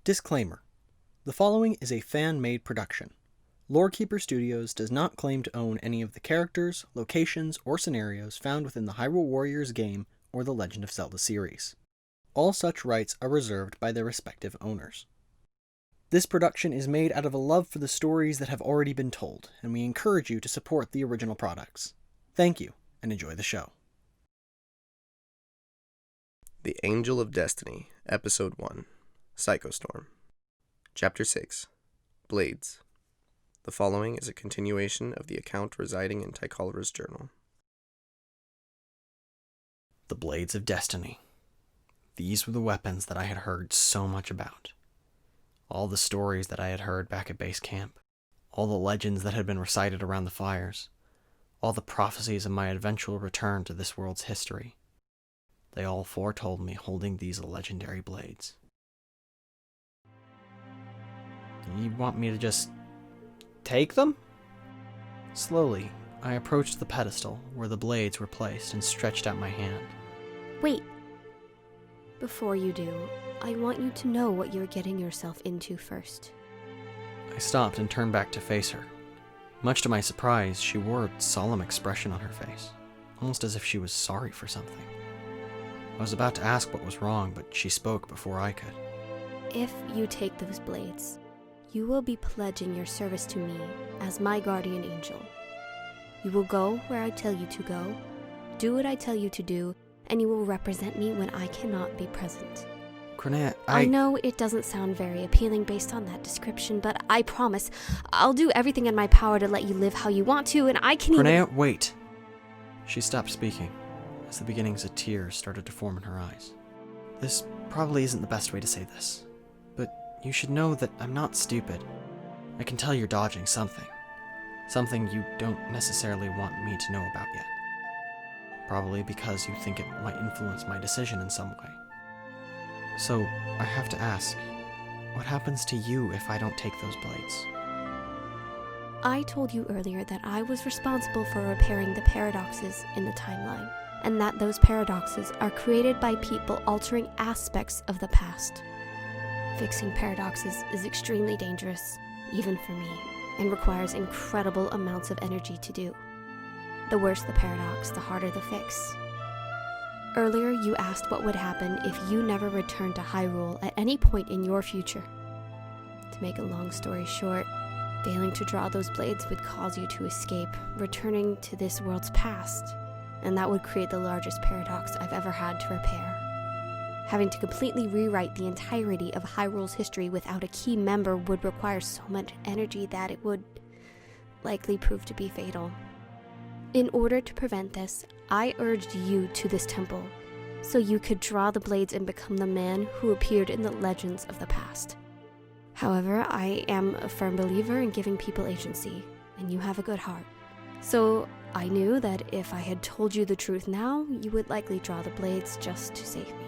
Disclaimer. The following is a fan-made production. Lorekeeper Studios does not claim to own any of the characters, locations, or scenarios found within the Hyrule Warriors game or the Legend of Zelda series. All such rights are reserved by their respective owners. This production is made out of a love for the stories that have already been told, and we encourage you to support the original products. Thank you, and enjoy the show. The Angel of Destiny, Episode 1, Psychostorm. Chapter 6, Blades. The following is a continuation of the account residing in Tycalra's journal. The Blades of Destiny. These were the weapons that I had heard so much about. All the stories that I had heard back at base camp. All the legends that had been recited around the fires. All the prophecies of my eventual return to this world's history. They all foretold me holding these legendary blades. You want me to just take them? Slowly, I approached the pedestal where the blades were placed and stretched out my hand. Wait. Before you do, I want you to know what you're getting yourself into first. I stopped and turned back to face her. Much to my surprise, she wore a solemn expression on her face, almost as if she was sorry for something. I was about to ask what was wrong, but she spoke before I could. If you take those blades, you will be pledging your service to me as my guardian angel. You will go where I tell you to go, do what I tell you to do, and you will represent me when I cannot be present. Kronea, I know it doesn't sound very appealing based on that description, but I promise I'll do everything in my power to let you live how you want to, and I can Kronea, wait! She stopped speaking, as the beginnings of tears started to form in her eyes. This probably isn't the best way to say this, but you should know that I'm not stupid. I can tell you're dodging something. Something you don't necessarily want me to know about yet. Probably because you think it might influence my decision in some way. So, I have to ask, what happens to you if I don't take those blades? I told you earlier that I was responsible for repairing the paradoxes in the timeline, and that those paradoxes are created by people altering aspects of the past. Fixing paradoxes is extremely dangerous, even for me, and requires incredible amounts of energy to do. The worse the paradox, the harder the fix. Earlier, you asked what would happen if you never returned to Hyrule at any point in your future. To make a long story short, failing to draw those blades would cause you to escape, returning to this world's past, and that would create the largest paradox I've ever had to repair. Having to completely rewrite the entirety of Hyrule's history without a key member would require so much energy that it would likely prove to be fatal. In order to prevent this, I urged you to this temple, so you could draw the blades and become the man who appeared in the legends of the past. However, I am a firm believer in giving people agency, and you have a good heart. So I knew that if I had told you the truth now, you would likely draw the blades just to save me.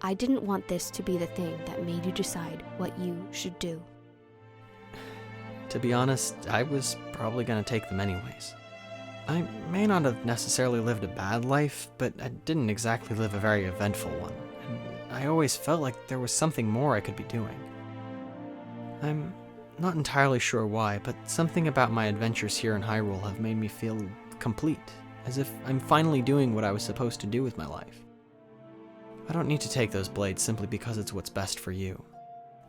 I didn't want this to be the thing that made you decide what you should do. To be honest, I was probably going to take them anyways. I may not have necessarily lived a bad life, but I didn't exactly live a very eventful one, and I always felt like there was something more I could be doing. I'm not entirely sure why, but something about my adventures here in Hyrule have made me feel complete, as if I'm finally doing what I was supposed to do with my life. I don't need to take those blades simply because it's what's best for you.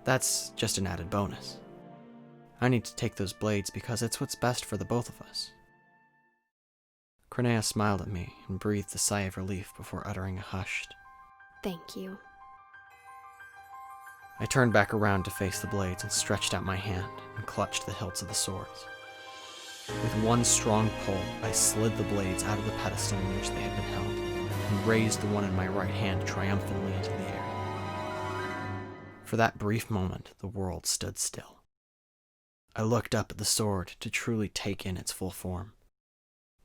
That's just an added bonus. I need to take those blades because it's what's best for the both of us. Kronea smiled at me and breathed a sigh of relief before uttering a hushed, Thank you. I turned back around to face the blades and stretched out my hand and clutched the hilts of the swords. With one strong pull, I slid the blades out of the pedestal in which they had been held and raised the one in my right hand triumphantly into the air. For that brief moment, the world stood still. I looked up at the sword to truly take in its full form.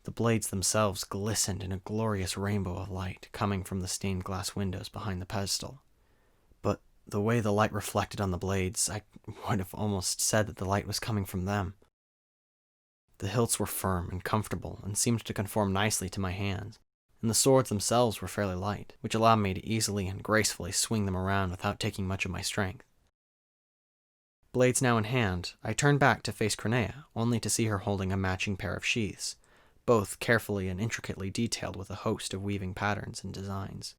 The blades themselves glistened in a glorious rainbow of light coming from the stained glass windows behind the pedestal. But the way the light reflected on the blades, I would have almost said that the light was coming from them. The hilts were firm and comfortable and seemed to conform nicely to my hands, and the swords themselves were fairly light, which allowed me to easily and gracefully swing them around without taking much of my strength. Blades now in hand, I turned back to face Kronea, only to see her holding a matching pair of sheaths, both carefully and intricately detailed with a host of weaving patterns and designs.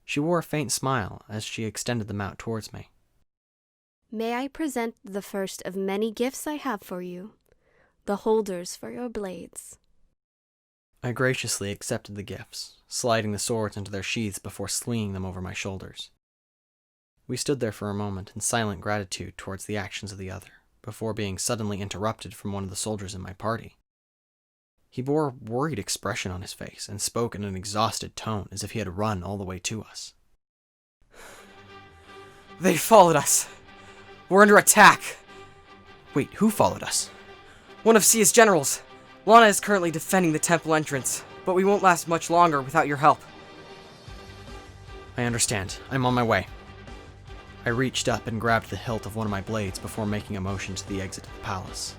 She wore a faint smile as she extended them out towards me. May I present the first of many gifts I have for you, the holders for your blades. I graciously accepted the gifts, sliding the swords into their sheaths before slinging them over my shoulders. We stood there for a moment in silent gratitude towards the actions of the other, before being suddenly interrupted from one of the soldiers in my party. He bore a worried expression on his face and spoke in an exhausted tone as if he had run all the way to us. They followed us. We're under attack. Wait, who followed us? One of Sia's generals. Lana is currently defending the temple entrance, but we won't last much longer without your help. I understand. I'm on my way. I reached up and grabbed the hilt of one of my blades before making a motion to the exit of the palace.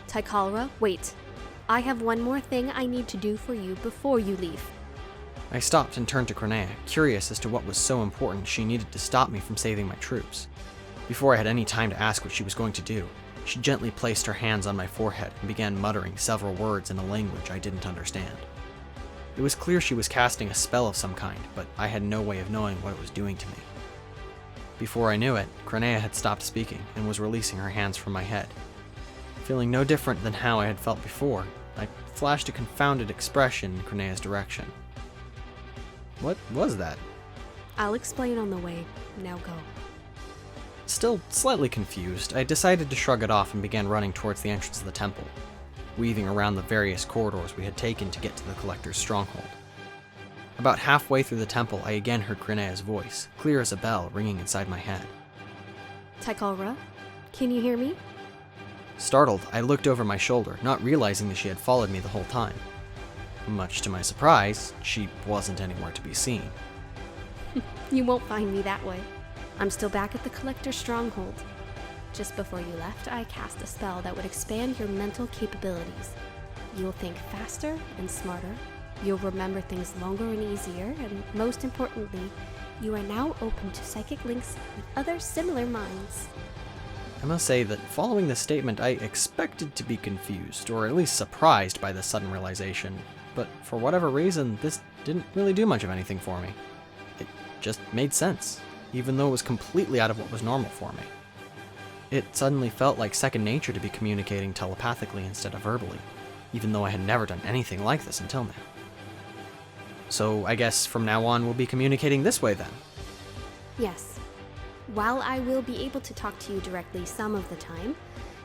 Tycalra, wait. I have one more thing I need to do for you before you leave. I stopped and turned to Kronea, curious as to what was so important she needed to stop me from saving my troops. Before I had any time to ask what she was going to do, she gently placed her hands on my forehead and began muttering several words in a language I didn't understand. It was clear she was casting a spell of some kind, but I had no way of knowing what it was doing to me. Before I knew it, Kronea had stopped speaking and was releasing her hands from my head. Feeling no different than how I had felt before, I flashed a confounded expression in Kronea's direction. What was that? I'll explain on the way. Now go. Still slightly confused, I decided to shrug it off and began running towards the entrance of the temple, weaving around the various corridors we had taken to get to the Collector's stronghold. About halfway through the temple, I again heard Kronea's voice, clear as a bell, ringing inside my head. Tycalra, can you hear me? Startled, I looked over my shoulder, not realizing that she had followed me the whole time. Much to my surprise, she wasn't anywhere to be seen. You won't find me that way. I'm still back at the Collector's stronghold. Just before you left, I cast a spell that would expand your mental capabilities. You'll think faster and smarter. You'll remember things longer and easier, and most importantly, you are now open to psychic links with other similar minds. I must say that following this statement, I expected to be confused, or at least surprised by this sudden realization, but for whatever reason, this didn't really do much of anything for me. It just made sense, even though it was completely out of what was normal for me. It suddenly felt like second nature to be communicating telepathically instead of verbally, even though I had never done anything like this until now. So I guess from now on we'll be communicating this way then. Yes. While I will be able to talk to you directly some of the time,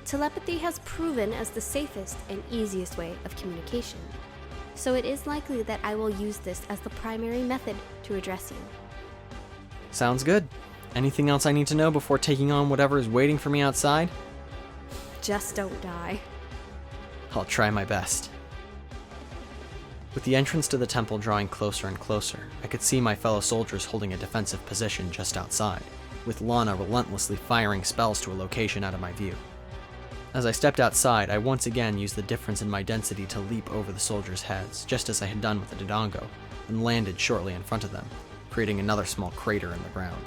telepathy has proven as the safest and easiest way of communication. So it is likely that I will use this as the primary method to address you. Sounds good. Anything else I need to know before taking on whatever is waiting for me outside? Just don't die. I'll try my best. With the entrance to the temple drawing closer and closer, I could see my fellow soldiers holding a defensive position just outside, with Lana relentlessly firing spells to a location out of my view. As I stepped outside, I once again used the difference in my density to leap over the soldiers' heads, just as I had done with the Dodongo, and landed shortly in front of them, creating another small crater in the ground.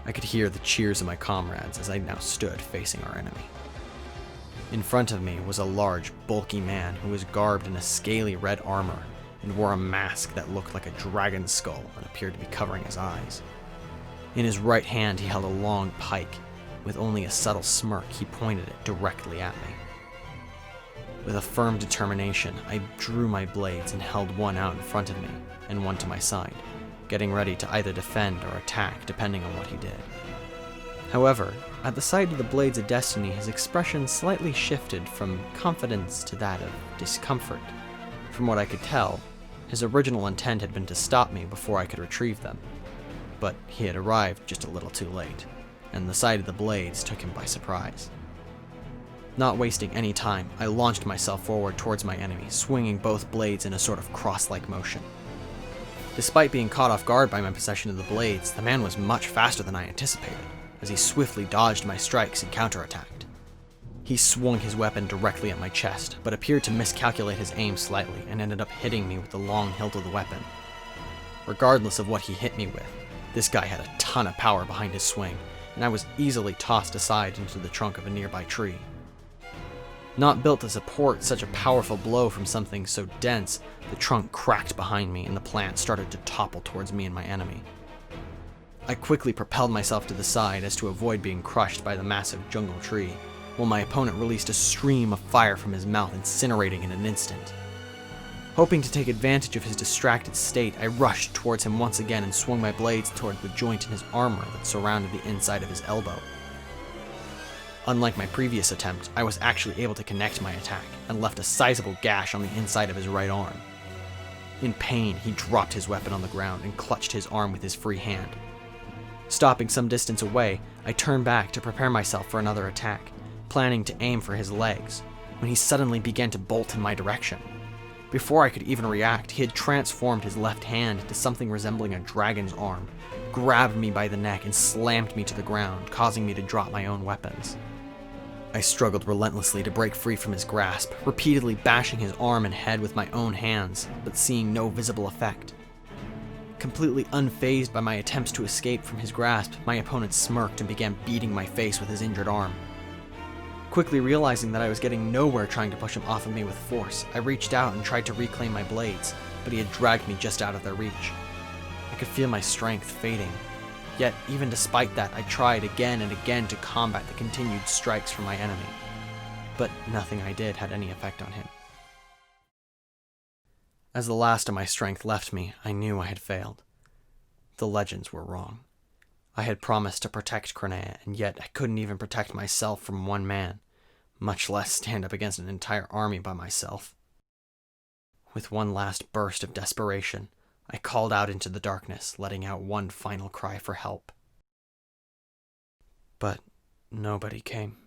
I could hear the cheers of my comrades as I now stood facing our enemy. In front of me was a large, bulky man who was garbed in a scaly red armor and wore a mask that looked like a dragon's skull and appeared to be covering his eyes. In his right hand he held a long pike. With only a subtle smirk, he pointed it directly at me. With a firm determination, I drew my blades and held one out in front of me and one to my side, getting ready to either defend or attack depending on what he did. However, at the sight of the Blades of Destiny, his expression slightly shifted from confidence to that of discomfort. From what I could tell, his original intent had been to stop me before I could retrieve them, but he had arrived just a little too late, and the sight of the blades took him by surprise. Not wasting any time, I launched myself forward towards my enemy, swinging both blades in a sort of cross-like motion. Despite being caught off guard by my possession of the blades, the man was much faster than I anticipated, as he swiftly dodged my strikes and counterattacked. He swung his weapon directly at my chest, but appeared to miscalculate his aim slightly and ended up hitting me with the long hilt of the weapon. Regardless of what he hit me with, this guy had a ton of power behind his swing, and I was easily tossed aside into the trunk of a nearby tree. Not built to support such a powerful blow from something so dense, the trunk cracked behind me and the plant started to topple towards me and my enemy. I quickly propelled myself to the side as to avoid being crushed by the massive jungle tree, while my opponent released a stream of fire from his mouth, incinerating in an instant. Hoping to take advantage of his distracted state, I rushed towards him once again and swung my blades toward the joint in his armor that surrounded the inside of his elbow. Unlike my previous attempt, I was actually able to connect my attack and left a sizable gash on the inside of his right arm. In pain, he dropped his weapon on the ground and clutched his arm with his free hand. Stopping some distance away, I turned back to prepare myself for another attack, planning to aim for his legs, when he suddenly began to bolt in my direction. Before I could even react, he had transformed his left hand into something resembling a dragon's arm, grabbed me by the neck and slammed me to the ground, causing me to drop my own weapons. I struggled relentlessly to break free from his grasp, repeatedly bashing his arm and head with my own hands, but seeing no visible effect. Completely unfazed by my attempts to escape from his grasp, my opponent smirked and began beating my face with his injured arm. Quickly realizing that I was getting nowhere trying to push him off of me with force, I reached out and tried to reclaim my blades, but he had dragged me just out of their reach. I could feel my strength fading. Yet, even despite that, I tried again and again to combat the continued strikes from my enemy. But nothing I did had any effect on him. As the last of my strength left me, I knew I had failed. The legends were wrong. I had promised to protect Kronea, and yet I couldn't even protect myself from one man, much less stand up against an entire army by myself. With one last burst of desperation, I called out into the darkness, letting out one final cry for help. But nobody came.